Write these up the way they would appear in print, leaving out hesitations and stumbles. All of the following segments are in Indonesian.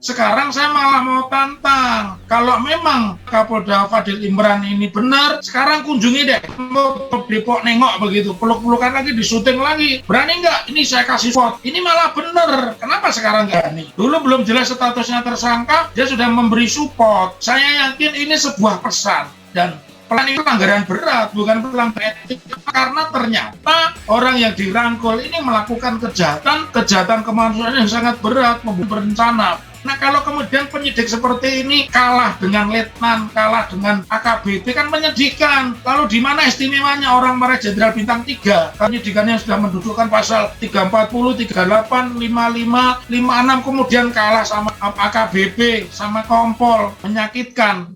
Sekarang saya malah mau tantang, kalau memang Kapolda Fadil Imran ini benar, sekarang kunjungi deh Depok, nengok begitu, peluk-pelukan lagi, disuting lagi. Berani nggak? Ini saya kasih spot. Ini malah benar. Kenapa sekarang nggak berani? Dulu belum jelas statusnya tersangka, dia sudah memberi support. Saya yakin ini sebuah pesan, dan ini pelanggaran berat, bukan pelanggaran etik, karena ternyata orang yang dirangkul ini melakukan kejahatan kemanusiaan yang sangat berat, membunuh berencana. Nah, kalau kemudian penyidik seperti ini kalah dengan letnan, kalah dengan AKBP, kan menyedihkan. Lalu di mana istimewanya orang Mayor Jenderal Bintang 3? Penyidikannya sudah mendudukkan pasal 340, 38, 55, 56, kemudian kalah sama AKBP, sama Kompol. Menyakitkan.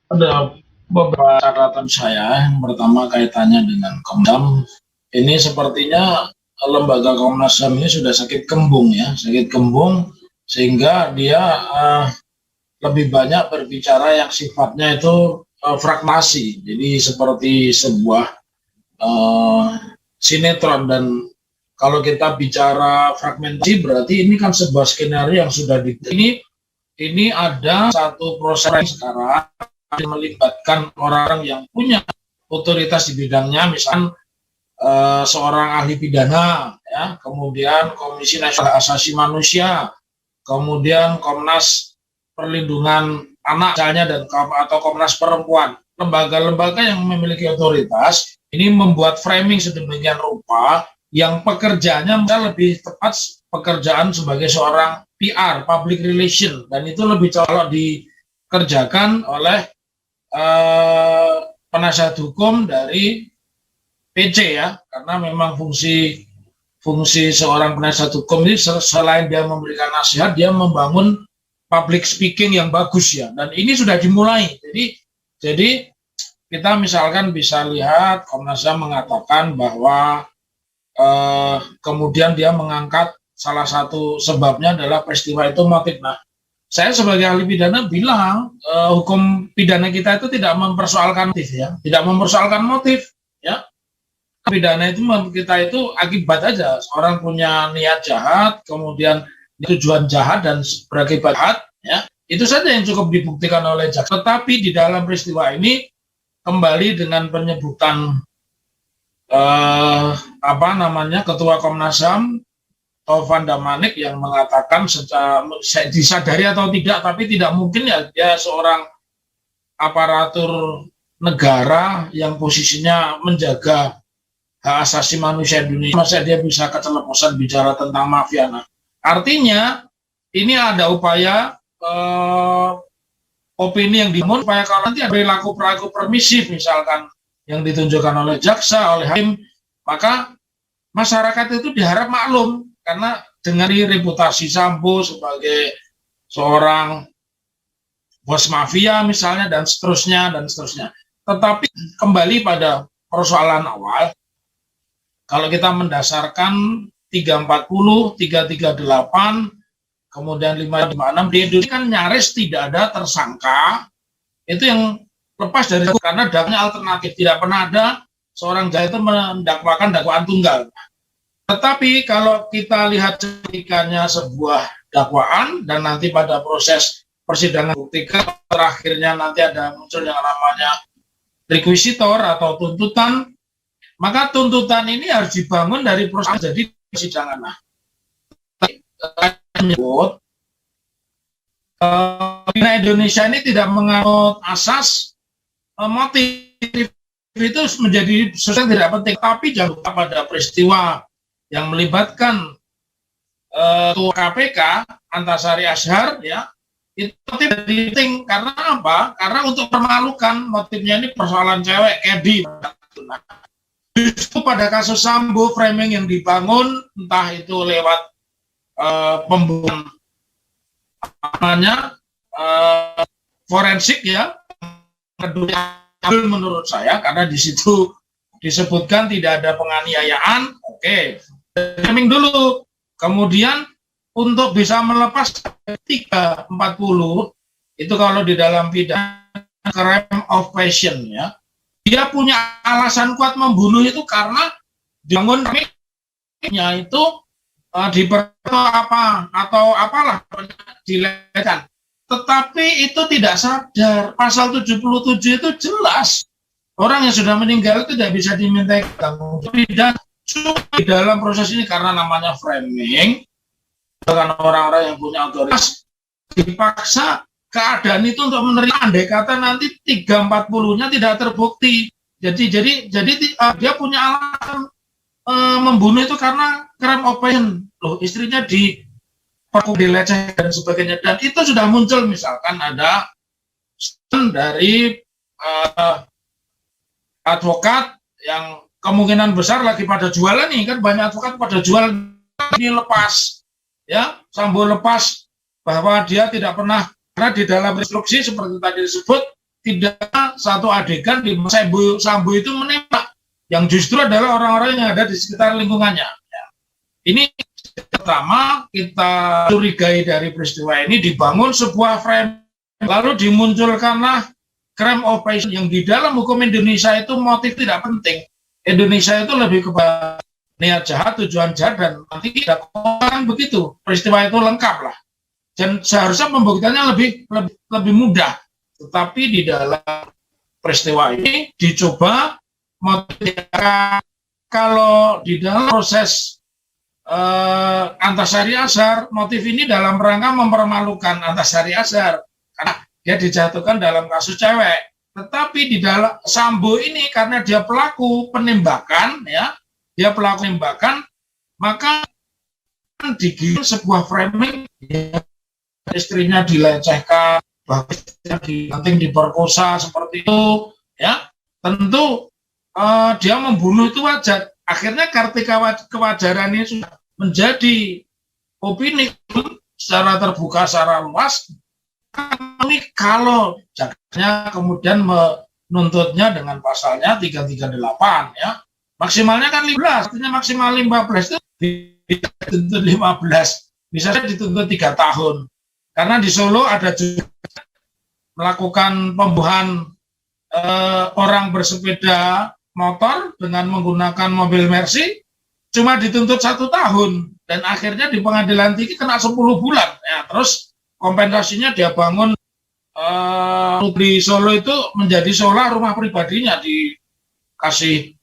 Ada beberapa catatan saya. Yang pertama kaitannya dengan Komnas HAM. Ini sepertinya lembaga Komnas HAM ini sudah sakit kembung ya, sakit kembung, sehingga dia lebih banyak berbicara yang sifatnya itu fragmentasi. Jadi seperti sebuah sinetron, dan kalau kita bicara fragmentasi berarti ini kan sebuah skenario yang sudah ini ada satu proses sekarang melibatkan orang yang punya otoritas di bidangnya, misalnya seorang ahli pidana, ya, kemudian Komisi Nasional Hak Asasi Manusia, kemudian Komnas Perlindungan Anak misalnya, dan atau Komnas Perempuan. Lembaga-lembaga yang memiliki otoritas ini membuat framing sedemikian rupa yang pekerjaannya lebih tepat pekerjaan sebagai seorang PR, public relation, dan itu lebih cocok dikerjakan oleh penasihat hukum dari PC ya, karena memang fungsi seorang penasihat hukum ini selain dia memberikan nasihat, dia membangun public speaking yang bagus ya, dan ini sudah dimulai. Jadi kita misalkan bisa lihat Komnas HAM mengatakan bahwa kemudian dia mengangkat salah satu sebabnya adalah peristiwa itu motif. Nah, saya sebagai ahli pidana bilang hukum pidana kita itu tidak mempersoalkan motif ya, tidak mempersoalkan motif ya. Pidana itu kita itu akibat aja, orang punya niat jahat, kemudian tujuan jahat dan berakibat jahat ya, itu saja yang cukup dibuktikan oleh jaksa. Tetapi di dalam peristiwa ini kembali dengan penyebutan Ketua Komnas HAM Taufan Damanik yang mengatakan secara disadari atau tidak, tapi tidak mungkin ya dia seorang aparatur negara yang posisinya menjaga hak asasi manusia Indonesia, masa dia bisa keceplosan bicara tentang mafia. Nah, artinya ini ada upaya opini yang dibangun supaya kalau nanti ada perilaku permisif misalkan yang ditunjukkan oleh jaksa, oleh hakim, maka masyarakat itu diharap maklum. Karena dengan reputasi Sambo sebagai seorang bos mafia misalnya, dan seterusnya. Tetapi kembali pada persoalan awal, kalau kita mendasarkan 340, 338, kemudian 556 di Indonesia kan nyaris tidak ada tersangka itu yang lepas dari, karena dakwanya alternatif, tidak pernah ada seorang jaksa itu mendakwakan dakwaan tunggal. Tetapi kalau kita lihat ceritanya sebuah dakwaan dan nanti pada proses persidangan buktikan terakhirnya nanti ada muncul yang namanya requisitor atau tuntutan, maka tuntutan ini harus dibangun dari proses jadi persidangan. Nah, pidana Indonesia ini tidak menganut asas motif itu menjadi sesuatu yang tidak penting, tapi jangan lupa pada peristiwa yang melibatkan Ketua KPK Antasari Azhar, ya, itu motif penting. Karena apa? Karena untuk mempermalukan, motifnya ini persoalan cewek, Edi. Justru pada kasus Sambo, framing yang dibangun entah itu lewat pembunuhan forensik, ya, menurut saya, karena di situ disebutkan tidak ada penganiayaan. Oke, framing dulu. Kemudian untuk bisa melepas 340 itu kalau di dalam pidana crime of passion, ya, dia punya alasan kuat membunuh itu karena dibangunnya itu apa atau apalah dilekan. Tetapi itu tidak sadar, pasal 77 itu jelas orang yang sudah meninggal itu tidak bisa dimintai tanggung jawab. Dan di dalam proses ini karena namanya framing, dengan orang-orang yang punya otoritas dipaksa keadaan itu untuk menerima, andai kata nanti 340-nya tidak terbukti. Jadi dia punya alasan membunuh itu karena crime of passion. Loh, istrinya dilecehkan dan sebagainya, dan itu sudah muncul. Misalkan ada dari advokat yang kemungkinan besar lagi pada jualan nih, kan banyak advokat pada jual ini lepas, ya, Sambo lepas bahwa dia tidak pernah, karena di dalam instruksi seperti tadi disebut tidak satu adegan di Sambo itu menembak, yang justru adalah orang-orang yang ada di sekitar lingkungannya. Ya. Ini pertama kita curigai dari peristiwa ini, dibangun sebuah frame, lalu dimunculkanlah crime of passion yang di dalam hukum Indonesia itu motif tidak penting. Indonesia itu lebih kepada niat jahat, tujuan jahat, dan nanti tidak begitu. Peristiwa itu lengkap lah. Dan seharusnya pembuktiannya lebih mudah. Tetapi di dalam peristiwa ini dicoba motif, kalau di dalam proses Antasari Azhar, motif ini dalam rangka mempermalukan Antasari Azhar karena dia dijatuhkan dalam kasus cewek. Tetapi di dalam Sambo ini karena dia pelaku penembakan, ya, dia pelaku penembakan, maka digiring sebuah framing, ya, istrinya dilecehkan, bahkan diperkosa seperti itu, ya, tentu dia membunuh itu wajar. Akhirnya kartika kewajaran ini sudah menjadi opini secara terbuka, secara luas. Ini kalau jaksa kemudian menuntutnya dengan pasalnya 338, ya, maksimalnya kan 15, artinya maksimal 15 itu dituntut 15, misalnya dituntut 3 tahun. Karena di Solo ada juga melakukan pembunuhan orang bersepeda motor dengan menggunakan mobil Mercy, cuma dituntut 1 tahun, dan akhirnya di pengadilan tinggi kena 10 bulan. Ya, terus kompensasinya dia bangun di Solo itu menjadi solar rumah pribadinya, dikasih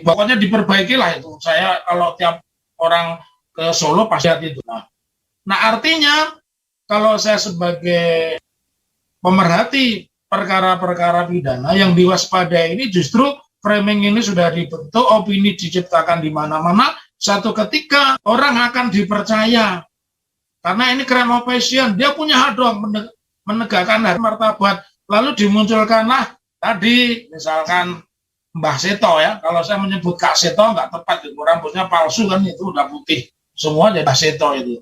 pokoknya diperbaiki lah itu. Saya kalau tiap orang ke Solo pasti lihat itu. Nah, artinya kalau saya sebagai pemerhati perkara-perkara pidana yang diwaspadai ini, justru framing ini sudah dibentuk, opini diciptakan di mana-mana, satu ketika orang akan dipercaya. Karena ini crime of passion, dia punya hak dong menegakkan hak martabat. Lalu dimunculkanlah tadi, misalkan Mbah Seto, ya, kalau saya menyebut Kak Seto nggak tepat, itu rambutnya palsu kan, itu udah putih semua jadi Mbah Seto itu.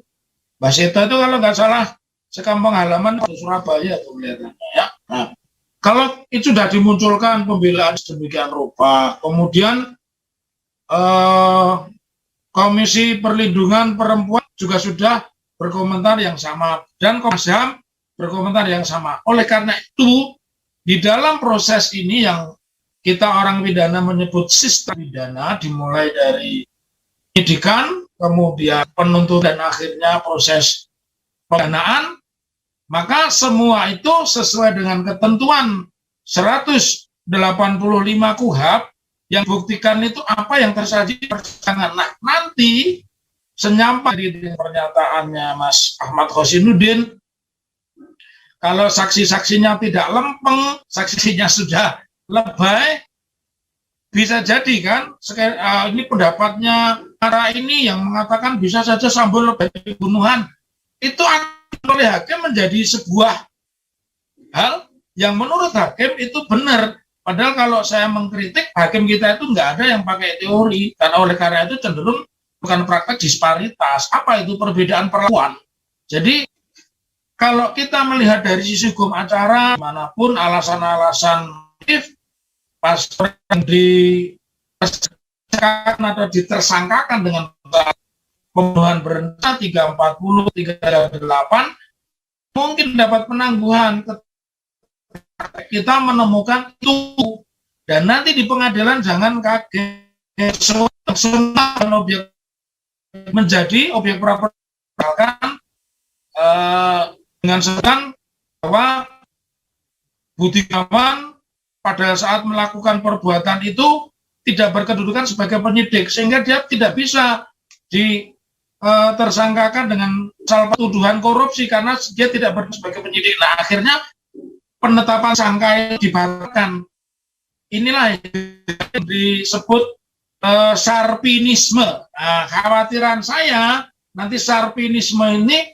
Mbah Seto itu kalau nggak salah sekampung halaman di Surabaya tuh kelihatannya, ya. Nah, kalau itu sudah dimunculkan pembelaan sedemikian rupa, kemudian Komisi Perlindungan Perempuan juga sudah berkomentar yang sama, dan Komnas HAM berkomentar yang sama. Oleh karena itu, di dalam proses ini yang kita orang pidana menyebut sistem pidana, dimulai dari penyidikan, kemudian penuntutan, dan akhirnya proses pembelaan, maka semua itu sesuai dengan ketentuan 185 KUHP yang buktikan itu apa yang tersaji di persidangan. Nah, nanti senyampai di pernyataannya Mas Ahmad Khosinuddin, Kalau saksi-saksinya tidak lempeng, saksinya sudah lebay, bisa jadi kan, ini pendapatnya para ini yang mengatakan bisa saja Sambo lebay pembunuhan, itu oleh hakim menjadi sebuah hal yang menurut hakim itu benar. Padahal kalau saya mengkritik, hakim kita itu nggak ada yang pakai teori, dan oleh karena itu cenderung bukan praktek disparitas. Apa itu perbedaan perlakuan? Jadi kalau kita melihat dari sisi hukum acara, manapun alasan-alasan pas yang atau ditersangkakan dengan pembunuhan berencana 340, 338, mungkin dapat penangguhan. Kita menemukan itu, dan nanti di pengadilan jangan kaget, objek menjadi objek pra-peradilan dengan sedang bahwa Budiawan pada saat melakukan perbuatan itu tidak berkedudukan sebagai penyidik, sehingga dia tidak bisa tersangkakan dengan pasal tuduhan korupsi karena dia tidak berkedudukan sebagai penyidik. Nah, akhirnya penetapan sangka dibatalkan. Inilah yang disebut sarpinisme. Nah, khawatiran saya nanti sarpinisme ini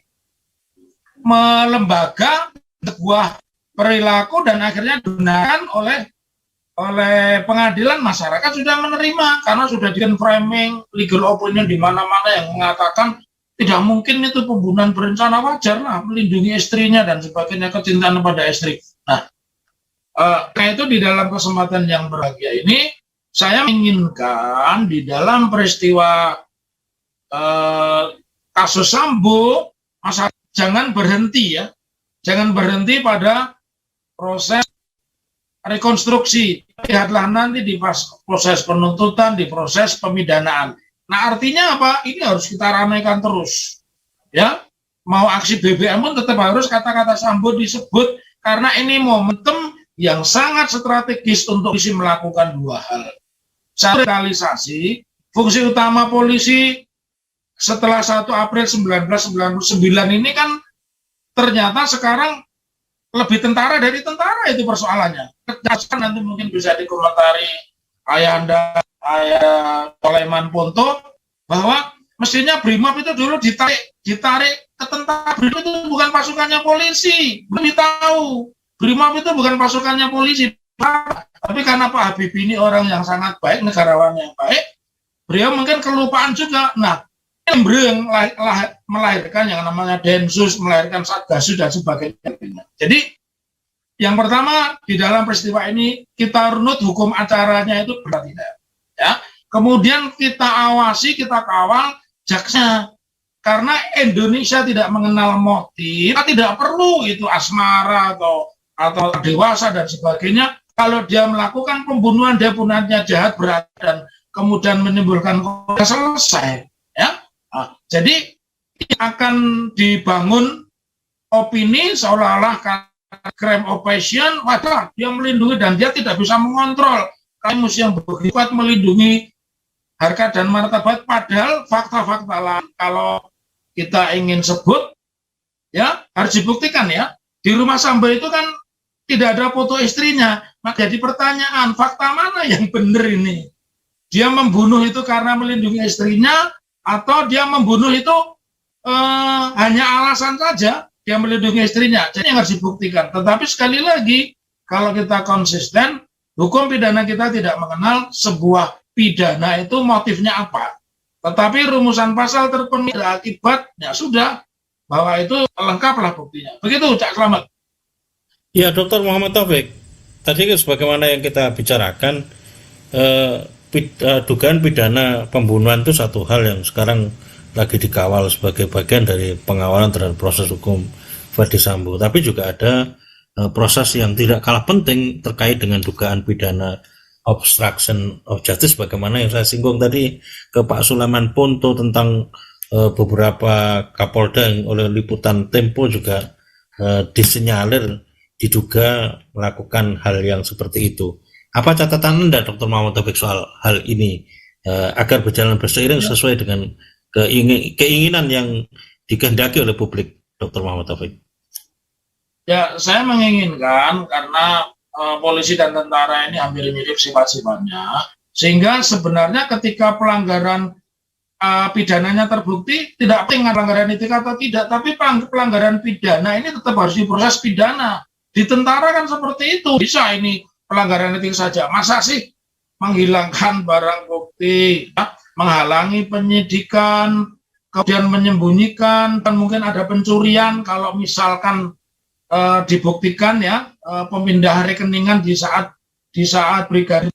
melembaga sebuah perilaku dan akhirnya digunakan oleh pengadilan. Masyarakat sudah menerima karena sudah di framing legal opinion di mana-mana yang mengatakan tidak mungkin itu pembunuhan berencana, wajar lah melindungi istrinya dan sebagainya, kecintaan pada istri. Nah, itu di dalam kesempatan yang berbahagia ini saya menginginkan di dalam peristiwa kasus Sambo, masyarakat jangan berhenti ya, jangan berhenti pada proses rekonstruksi. Lihatlah nanti di proses penuntutan, di proses pemidanaan. Nah, artinya apa? Ini harus kita ramaikan terus. Ya, mau aksi BBM pun tetap harus kata-kata Sambo disebut karena ini momentum yang sangat strategis untuk polisi melakukan dua hal. Satu, realisasi fungsi utama polisi setelah 1 April 1999 ini kan ternyata sekarang lebih tentara dari tentara, itu persoalannya. Kecerdasan nanti mungkin bisa dikomentari Ayah Sulaiman Ponto bahwa mestinya BRIMOB itu dulu ditarik ke tentara. BRIMOB itu bukan pasukannya polisi, belum tahu. BRIMOB itu bukan pasukannya polisi, tapi karena Pak Habibie ini orang yang sangat baik, negarawan yang baik, beliau mungkin kelupaan juga. Nah, Embreng melahirkan yang namanya Densus, melahirkan Satgasus dan sebagainya. Jadi yang pertama di dalam peristiwa ini kita runut hukum acaranya itu benar tidak, ya. Kemudian kita awasi, kita kawal jaksa, karena Indonesia tidak mengenal motif, kita tidak perlu itu asmara atau dewasa dan sebagainya. Kalau dia melakukan pembunuhan, dia punahnya jahat berat dan kemudian menimbulkan selesai, ya. Nah, jadi akan dibangun opini seolah-olah crime operation, wadah dia melindungi dan dia tidak bisa mengontrol. Kamu yang begitu kuat melindungi harkat dan martabat, padahal fakta-fakta lain kalau kita ingin sebut, ya harus dibuktikan ya. Di rumah Sambo itu kan tidak ada foto istrinya, maka jadi pertanyaan, fakta mana yang benar ini? Dia membunuh itu karena melindungi istrinya, atau dia membunuh itu hanya alasan saja dia melindungi istrinya. Jadi harus dibuktikan. Tetapi sekali lagi, kalau kita konsisten, hukum pidana kita tidak mengenal sebuah pidana itu motifnya apa. Tetapi rumusan pasal terpenuhi akibat, ya sudah, bahwa itu lengkaplah buktinya. Begitu, Cak Slamet. Ya, Dr. Muhammad Taufik, tadi sebagaimana yang kita bicarakan, dugaan pidana pembunuhan itu satu hal yang sekarang lagi dikawal sebagai bagian dari pengawalan terhadap proses hukum Ferdy Sambo. Tapi juga ada proses yang tidak kalah penting terkait dengan dugaan pidana obstruction of justice, bagaimana yang saya singgung tadi ke Pak Sulaiman Ponto tentang beberapa Kapolda yang oleh liputan Tempo juga disinyalir diduga melakukan hal yang seperti itu. Apa catatan Anda, Dr. Muhammad Taufik, soal hal ini agar berjalan berseiring sesuai dengan keinginan yang dikehendaki oleh publik, Dr. Muhammad Taufik? Ya, saya menginginkan karena polisi dan tentara ini hampir mirip sifat-sifatnya, sehingga sebenarnya ketika pelanggaran pidananya terbukti, tidak penting pelanggaran etika atau tidak, tapi pelanggaran pidana ini tetap harus diproses pidana. Di tentara kan seperti itu, bisa ini pelanggaran etika saja. Masa sih menghilangkan barang bukti, ya, menghalangi penyidikan, kemudian menyembunyikan, dan mungkin ada pencurian kalau misalkan dibuktikan ya pemindahan rekeningan di saat Brigadir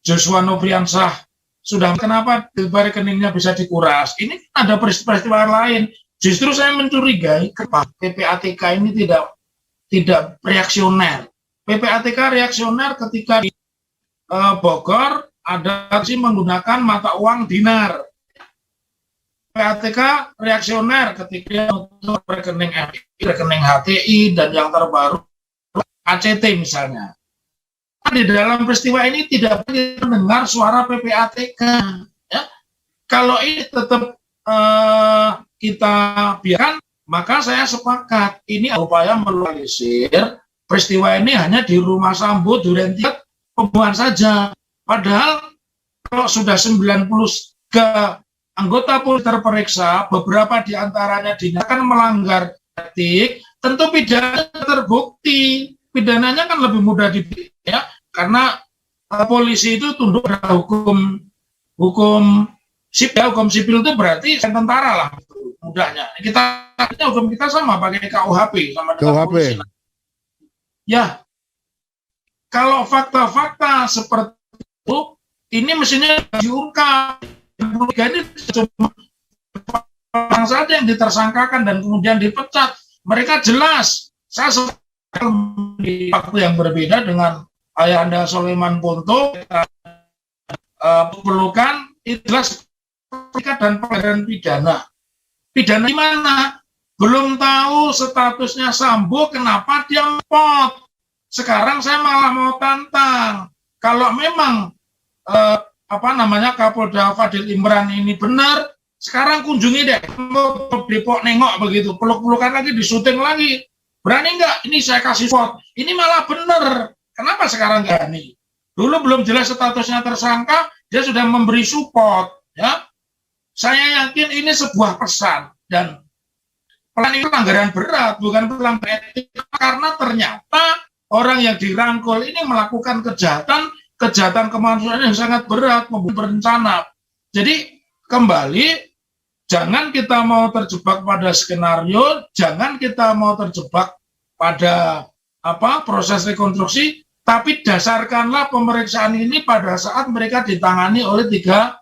Joshua Nobriansah sudah, kenapa rekeningnya bisa dikuras? Ini ada peristiwa lain. Justru saya mencurigai PPATK ini tidak reaksioner. PPATK reaksioner ketika di Bogor ada sih menggunakan mata uang dinar. PPATK reaksioner ketika untuk rekening FI, rekening HTI, dan yang terbaru ACT misalnya. Di dalam peristiwa ini tidak boleh mendengar suara PPATK. Ya. Kalau ini tetap kita biarkan, maka saya sepakat ini upaya melokalisir peristiwa ini hanya di rumah Sambo Duren Tiga pembunuhan saja. Padahal kalau sudah 93 anggota polri terperiksa, beberapa diantaranya dinyatakan melanggar etik, tentu pidana terbukti. Pidananya kan lebih mudah ya, karena polisi itu tunduk pada hukum sipil. Hukum sipil itu berarti tentara lah, mudahnya. Hukum kita sama pakai KUHP sama dengan polisi. Ya, kalau fakta-fakta seperti itu, ini mestinya diungkap. Ini cuma orang saja yang ditersangkakan dan kemudian dipecat. Mereka jelas. Saya di waktu yang berbeda dengan Ayahanda Soleman Ponto, perlukan jelas dan pelanggaran pidana. Pidana di mana? Belum tahu statusnya Sambo, kenapa dia ngepot? Sekarang saya malah mau tantang. Kalau memang Kapolda Fadil Imran ini benar, sekarang kunjungi deh Depok, nengok begitu, peluk-pelukan lagi, disuting lagi. Berani nggak? Ini saya kasih vote. Ini malah benar. Kenapa sekarang nggak berani? Dulu belum jelas statusnya tersangka, dia sudah memberi support. Ya, saya yakin ini sebuah pesan, dan ini pelanggaran berat, bukan pelanggaran etik, karena ternyata orang yang dirangkul ini melakukan kejahatan kemanusiaan yang sangat berat, berencana. Jadi kembali, jangan kita mau terjebak pada skenario, jangan kita mau terjebak pada proses rekonstruksi, tapi dasarkanlah pemeriksaan ini pada saat mereka ditangani oleh 3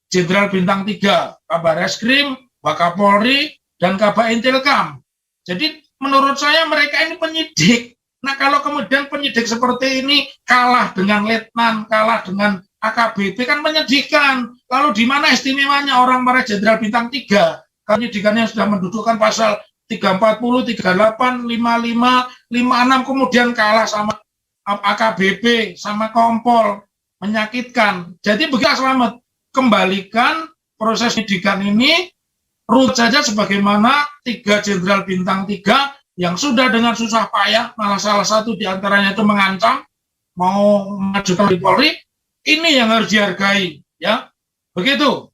Jenderal Bintang 3, Kabar Eskrim, Wakapolri, dan Kabak Intelkam. Jadi menurut saya mereka ini penyidik. Nah, kalau kemudian penyidik seperti ini kalah dengan letnan, kalah dengan AKBP, kan menyedihkan. Lalu di mana istimewanya orang para Jenderal Bintang 3? Penyidikannya sudah mendudukkan pasal 340, 38, 55, 56, kemudian kalah sama AKBP, sama Kompol, menyakitkan. Jadi begitu, selamat. Kembalikan proses penyidikan ini, urut saja sebagaimana 3 Jenderal Bintang 3 yang sudah dengan susah payah, malah salah satu diantaranya itu mengancam mau mengajukan di Polri. Ini yang harus dihargai, ya, begitu.